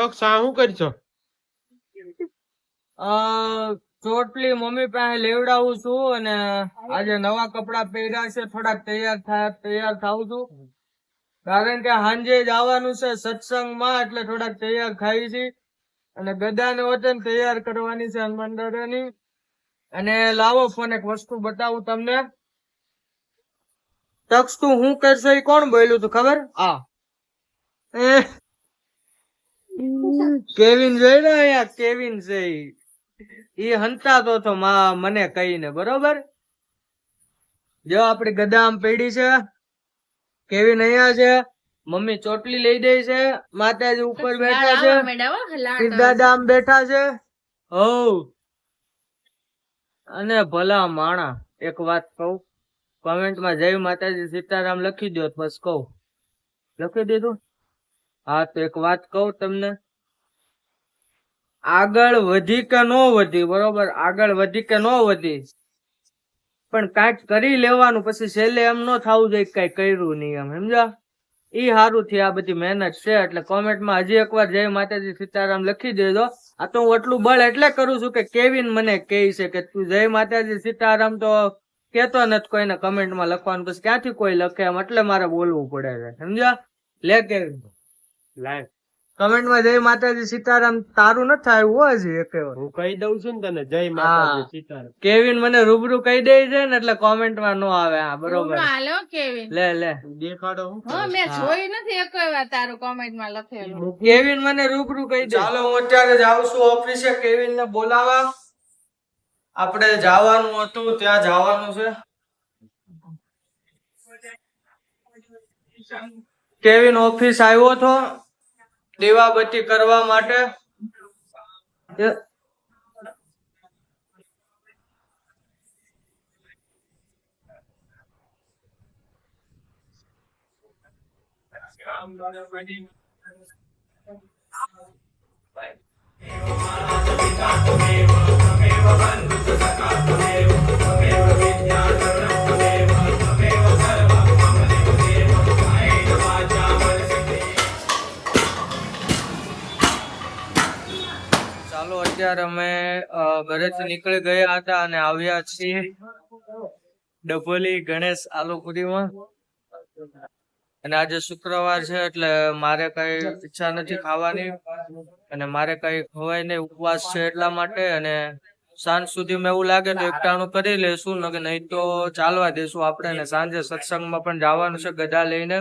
તક્ષ આ શું કરશો? ચોટલી મમ્મી પાસે લેવડાવું છું અને આજે નવા કપડા પહેર્યા છે, થોડાક તૈયાર થાઉં છું, કારણ કે સાંજે જવાનું છે સત્સંગમાં, એટલે થોડાક તૈયાર થાય છે અને ગદાને વચન તૈયાર કરવાની છે હનુમાન દાદાની. અને લાવો ફોન એક વસ્તુ બતાવું તમને. તક્ષ તું હું કરશો એ કોણ બોલ્યું તું ખબર? કેવિન જોઈ ને અહીંયા, કેવિન છે ઈ હંતાતો હતો મને કહીને, બરોબર. જો આપડી ગદા આમ પડી છે, કેવિન અહીંયા છે, મમ્મી ચોટલી લઈ દે છે, માતાજી ઉપર બેઠા છે, દાદા આમ બેઠા છે. હો અને ભલા માણા, એક વાત કહું, કોમેન્ટમાં જય માતાજી સીતારામ લખી દો, બસ કહું. લખી દીધું? હા, તો એક વાત કહું તમને, આગળ વધી કે ન વધી, બરોબર, આગળ વધી કે ન વધી, પણ કાંઈક કરી લેવાનું, પછી છેલ્લે એમ ન થવું જોઈએ કઈ કર્યું નહીં, એમ સમજા? ઈ સારું થી આ બધી મહેનત છે. એટલે કોમેન્ટમાં હજી એકવાર જય માતાજી સીતારામ લખી દેજો. આ તો હું એટલું બળ એટલે કરું છું કે કેવિન મને કહે છે કે તું જય માતાજી સીતારામ તો કેતો નથી કોઈને કમેન્ટમાં લખવાનું, પછી ક્યાંથી કોઈ લખે એમ, એટલે મારે બોલવું પડે છે, સમજ્યા? લે કેવિન લાઈવ કમેન્ટમાં જય માતાજી સીતારામ તારું નથી આવ્યું હજી એક વાર. હું કહી દઉં છું ને તને જય માતાજી સીતારામ. કેવિન મને રૂબરૂ કહી દે છે ને, એટલે કોમેન્ટમાં નો આવે. હા, બરોબર. હાલો કેવિન, લે દેખાડો. મેં જોઈ નથી એક વાર તારું કોમેન્ટમાં લખેલું. કેવિન મને રૂબરૂ કહી દે. ચાલો હું અત્યારે જાઉં છું ઓફિસે કેવિન ને બોલાવા. આપણે જવાનું હતું, ત્યાં જવાનું છે. કેવિન ઓફિસ આવ્યો હતો દીવાબત્તી કરવા માટે. ચાલો અત્યારે અમે ઘરેથી નીકળી ગયા હતા અને આવ્યા છીએ ડભોલી ગણેશ આલુપુરીમાં. અને આજે શુક્રવાર છે એટલે મારે કઈ ઈચ્છા નથી ખાવાની અને મારે કઈ ખવાય નહીં, ઉપવાસ છે એટલા માટે. અને સાંજ સુધીમાં એવું લાગે તો એકટાણું કરી લેશું, નહીં તો ચાલવા દેશું આપણે. ને સાંજે સત્સંગમાં પણ જવાનું છે ગદા લઈને.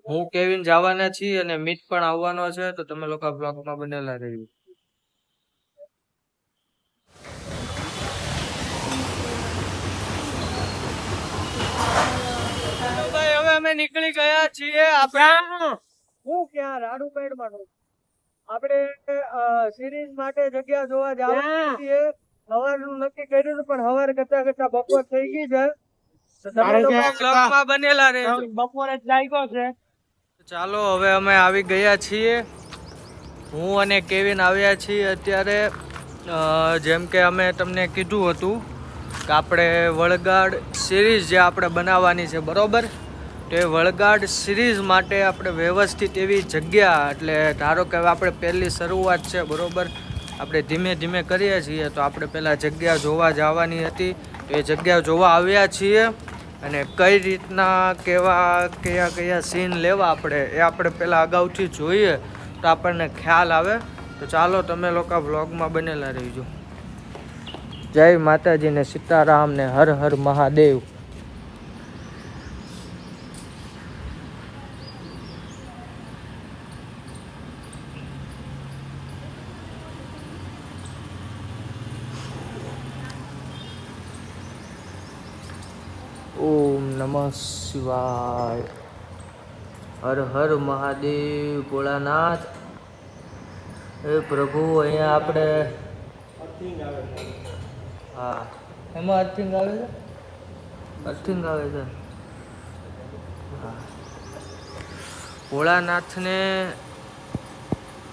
હું કેવિન જવાના છીએ અને મિત પણ આવવાનો છે, તો તમે લોકો બ્લોગમાં બનેલા રહેજો. હવે અમે નીકળી ગયા છીએ. આપણે હું ક્યાં રાડુ પેડમાં આપણે સિરીઝ માટે જગ્યા જોવા જવાનું છીએ. સવારનું નક્કી કર્યું પણ સવારે કરતા બપોર થઈ ગઈ છે. બનેલા રહે, બપોરે જ લાગ્યો છે. ચાલો હવે અમે આવી ગયા છીએ. હું અને કેવિન આવ્યા છીએ અત્યારે. જેમ કે અમે તમને કીધું હતું કે આપણે વળગાડ સિરીઝ જે આપણે બનાવવાની છે, બરોબર. તો એ વળગાડ સિરીઝ માટે આપણે વ્યવસ્થિત એવી જગ્યા, એટલે ધારો કે આપણે પહેલી શરૂઆત છે, બરોબર, આપણે ધીમે ધીમે કરીએ છીએ, તો આપણે પહેલાં જગ્યા જોવા જવાની હતી. તો એ જગ્યા જોવા આવ્યા છીએ અને કઈ રીતના કયા સીન લેવા આપણે એ આપણે પહેલાં અગાઉથી જોઈએ તો આપણને ખ્યાલ આવે. તો ચાલો તમે લોકો વ્લોગમાં બનેલા રહીજો. જય માતાજી ને સીતારામ ને હર હર મહાદેવ. ઓમ નમઃ શિવાય. હર હર મહાદેવ. ભોળાનાથ. એ પ્રભુ, અહીંયા આપણે હા એમાં અર્થિંગ આવે છે, અર્થિંગ આવે છે. હા,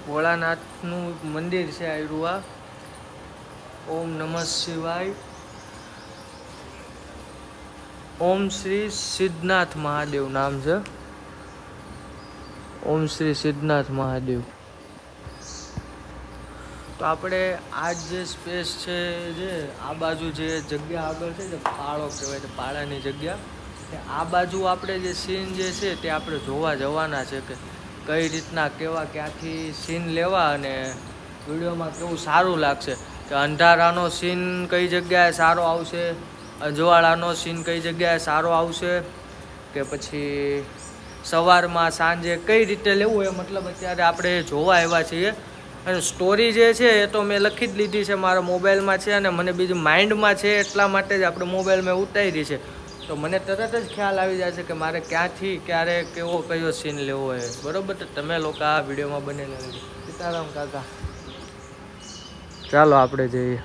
ભોળાનાથનું મંદિર છે આયરું આ. ઓમ નમઃ શિવાય. ઓમ શ્રી સિદ્ધનાથ મહાદેવ નામ છે. ઓમ શ્રી સિદ્ધનાથ મહાદેવ. તો આપણે આ જે સ્પેસ છે, જે આ બાજુ જે જગ્યા આગળ છે, જે પાળો કહેવાય છે, પાળાની જગ્યા, આ બાજુ આપણે જે સીન જે છે તે આપણે જોવા જવાના છે કે કઈ રીતના કેવા ક્યાંથી સીન લેવા અને વિડીયોમાં કેવું સારું લાગશે, કે અંધારાનો સીન કઈ જગ્યાએ સારો આવશે, અજવાળાનો સીન કઈ જગ્યાએ સારો આવશે, કે પછી સવારમાં સાંજે કઈ રીતે લેવું એ મતલબ અત્યારે આપણે જોવા આવ્યા છીએ. અને સ્ટોરી જે છે એ તો મેં લખી જ લીધી છે, મારા મોબાઈલમાં છે અને મને બીજું માઇન્ડમાં છે, એટલા માટે જ આપણે મોબાઈલમાં ઉતારી છે. તો મને તરત જ ખ્યાલ આવી જાય છે કે મારે ક્યાંથી ક્યારે કેવો કયો સીન લેવો હોય, બરાબર. તો તમે લોકો આ વિડીયોમાં બનેલા રહેજો. સીતારામ કાકા, ચાલો આપણે જઈએ.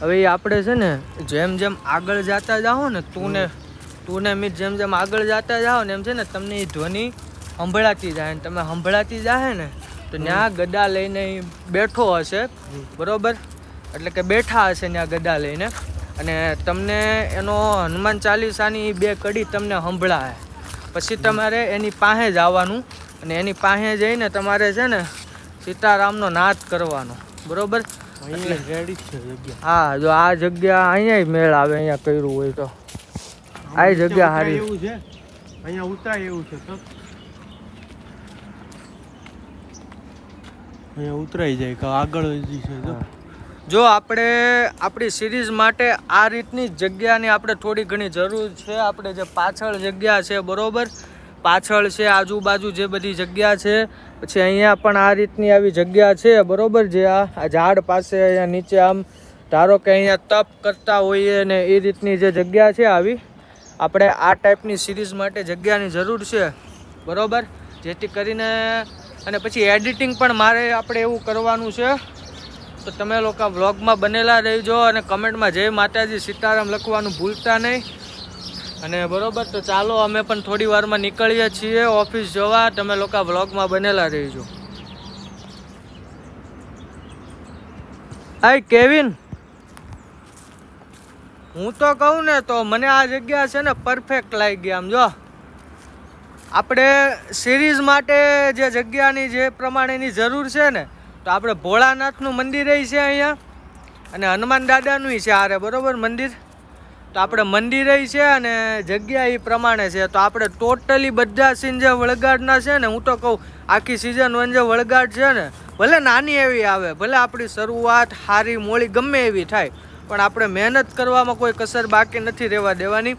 હવે એ આપણે છે ને જેમ જેમ આગળ જતા જાઓ ને, તું ને મીત જેમ જેમ આગળ જતા જાઓ ને એમ છે ને તમને એ ધ્વનિ સંભળાતી જાય, ને તમે સંભળાતી જાય ને તો ત્યાં ગદા લઈને બેઠો હશે, બરોબર. એટલે કે બેઠા હશે ત્યાં ગદા લઈને, અને તમને એનો હનુમાન ચાલીસાની 2 કડી તમને સંભળાય. પછી તમારે એની પાસે જવાનું અને એની પાસે જઈને તમારે છે ને સીતારામનો નાદ કરવાનો, બરોબર. રેડી છે જગ્યા. હા, જો આ જગ્યા અહીંયા મેળ આવે, અહીંયા કર્યું હોય તો આ જગ્યા સારી એવું છે, અહીંયા ઉતરાય એવું છે તો અહીંયા ઉતરાઈ જાય કે આગળ જ છે તો. જો આપણે આપણી સિરીઝ માટે આ રીતની જગ્યાની આપણે થોડી ઘણી જરૂર છે. આપણે જે પાછળ જગ્યા છે, બરોબર, પાછળ છે, આજુબાજુ જે બધી જગ્યા છે, પછી અહીંયા પણ આ રીતની આવી જગ્યા છે, બરોબર. જે આ ઝાડ પાસે અહીંયા નીચે આમ ધારો કે અહીંયા તપ કરતા હોઈએ ને એ રીતની જે જગ્યા છે, આવી આપણે આ ટાઈપની સિરીઝ માટે જગ્યાની જરૂર છે, બરોબર. જેથી કરીને અને પછી એડિટિંગ પણ મારે આપણે એવું કરવાનું છે. તો તમે લોકો વ્લોગમાં બનેલા રહેજો અને કમેન્ટમાં જય માતાજી સીતારામ લખવાનું ભૂલતા નહીં. અને બરોબર, તો ચાલો અમે પણ થોડી વારમાં નીકળીએ છીએ ઓફિસ જવા. તમે લોકો વ્લોગમાં બનેલા રહેજો. આય કેવિન, હું તો કહું ને તો મને આ જગ્યા છે ને પરફેક્ટ લાગી. આમ જો આપણે સિરીઝ માટે જે જગ્યાની જે પ્રમાણેની જરૂર છે ને, તો આપણે ભોળાનાથનું મંદિર છે અહીંયા, અને હનુમાન દાદાનું છે આરે, બરોબર, મંદિર. તો આપણે મંદિર છે અને જગ્યા એ પ્રમાણે છે. તો આપણે ટોટલી બધા સીન જે વળગાડના છે ને, હું તો કહું આખી સિઝન 1 જે વળગાડ છે ને, ભલે નાની એવી આવે, ભલે આપણી શરૂઆત હારી મોળી ગમે એવી થાય, પણ આપણે મહેનત કરવામાં કોઈ કસર બાકી નથી રહેવા દેવાની.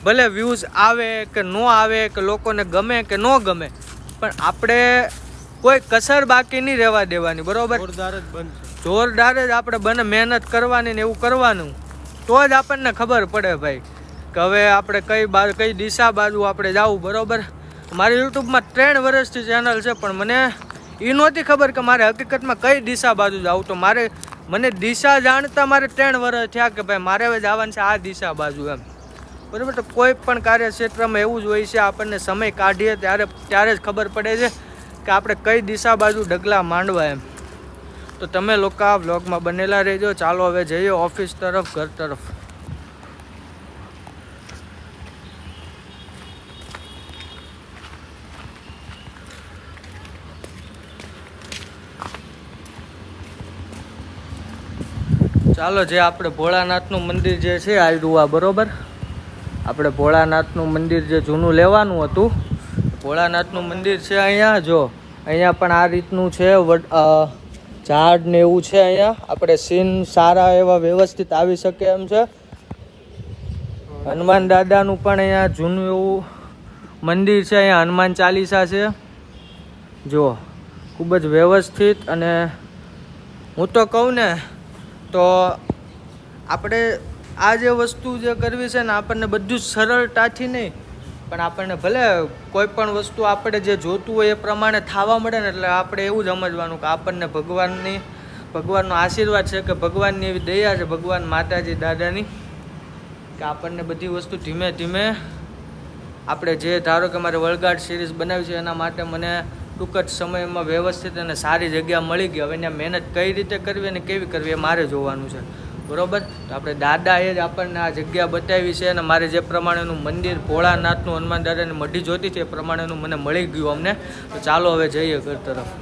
ભલે વ્યૂઝ આવે કે ન આવે, કે લોકોને ગમે કે ન ગમે, પણ આપણે કોઈ કસર બાકી નહીં રહેવા દેવાની, બરોબર. જોરદાર જ બનશે, જોરદાર જ આપણે મહેનત કરવાની ને એવું કરવાનું, તો જ આપણને ખબર પડે ભાઈ કે હવે આપણે કઈ દિશા બાજુ આપણે જવું, બરોબર. મારી યુટ્યુબમાં 3 વર્ષથી ચેનલ છે, પણ મને એ નહોતી ખબર કે મારે હકીકતમાં કઈ દિશા બાજુ જવું. તો મને દિશા જાણતા મારે 3 વર્ષ થયા કે ભાઈ મારે હવે જવાનું છે આ દિશા બાજુ, એમ, બરાબર. તો કોઈ પણ કાર્યક્ષેત્રમાં એવું જ હોય છે, આપણને સમય કાઢીએ ત્યારે જ ખબર પડે છે કે આપણે કઈ દિશા બાજુ ડગલા માંડવા, એમ. તો તમે લોકો આ વ્લોગમાં બનેલા રહેજો. ચાલો હવે જઈએ ઓફિસ તરફ, ઘર તરફ. ચાલો, જે આપણે ભોળાનાથનું મંદિર જે છે આ બરોબર, આપણે ભોળાનાથનું મંદિર જે જૂનું લેવાનું હતું, ભોળાનાથનું મંદિર છે અહીંયા. જો અહીંયા પણ આ રીતનું છે, ઝાડ ને એવું છે. અહીંયા આપણે સીન સારા એવા વ્યવસ્થિત આવી શકે એમ છે. હનુમાન દાદાનું પણ અહીંયા જૂનું એવું મંદિર છે. અહીંયા હનુમાન ચાલીસા છે, જો ખૂબ જ વ્યવસ્થિત. અને હું તો કહું ને તો આપણે આ જે વસ્તુ જે કરવી છે ને, આપણને બધું જ સરળતાથી નહીં, પણ આપણને ભલે કોઈ પણ વસ્તુ આપણે જે જોતું હોય એ પ્રમાણે થવા મળે ને, એટલે આપણે એવું જ સમજવાનું કે આપણને ભગવાનનો આશીર્વાદ છે, કે ભગવાનની એવી દયા છે, ભગવાન માતાજી દાદાની. કે આપણને બધી વસ્તુ ધીમે ધીમે આપણે જે ધારો કે મારે વલગાડ સિરીઝ બનાવી છે એના માટે મને ટૂંક જ સમયમાં વ્યવસ્થિત અને સારી જગ્યા મળી ગઈ. હવે ત્યાં મહેનત કઈ રીતે કરવી અને કેવી કરવી એ મારે જોવાનું છે, બરોબર. તો આપણે દાદાએ જ આપણને આ જગ્યા બતાવી છે અને મારે જે પ્રમાણેનું મંદિર ભોળાનાથનું, હનુમાન દાદાની મઢી જોતી છે એ પ્રમાણેનું મને મળી ગયું અમને. તો ચાલો હવે જઈએ ઘર તરફ.